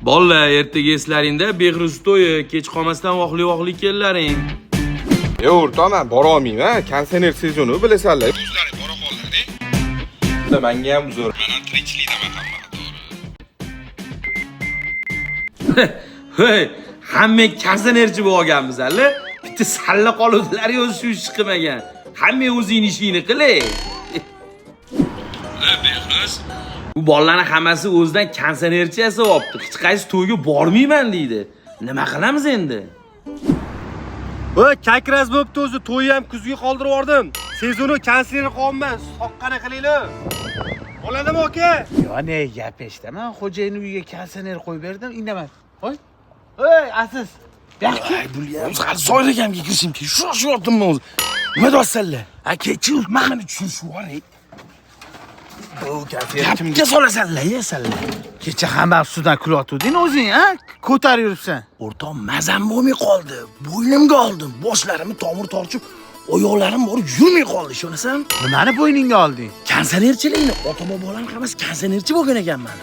Bolalar, ertaga eslaringda Behruz to'yi, kech qolmasdan voqli kellaring. O'rtoq, men bora olmayman, konserner sezoni bilasanlar. O'zlaring bora qollaring. Menga ham zo'r. Men tirikchilikdaman hamma, to'g'ri. Hey, hamma konsernerchi bo'lganmiz hali. Bitta salla qoluvdilar-yu shu ish qilmagan. Hamma o'zing ishingni qiling. Behruz. Bu bolalarning hammasi o'zidan konsernerchi yasab olibdi. Hech qaysi to'yga bormayman deydi. Nima qilamiz endi? Voy, kakraz bo'pti o'zi, to'yni ham kuzga qoldirib yubordim. Sezoni konserni qolman, soqqani qilinglar. Bo'ladimi aka? Yo, ne gap eshitaman, xo'jayin uyiga konserner qo'yib berdim, indamadi. Qo'y. Ey, Aziz. Yaxshi. Ay, bulyam hali soylagamga kirishim kerak. Shu yotdimmi o'zi? Nima deyapsanlar? Aka, chiq, meni tushunishib yuboring. Bu Gapga solasanlar, yesanlar. kecha hamma ustidan kulayotding o'zing, ha? Ko'tarib yuribsan. O'rtoq, mazam bo'lmay qoldi. Bo'ynimga oldim, boshlarimni tomir tortib, oyoqlarim borib yurmay qoldi, ishonasan? Nimani bo'yningga olding? Konsernerchilikni ota-bobolarning hammasi konsernerchi bo'lgan ekanman.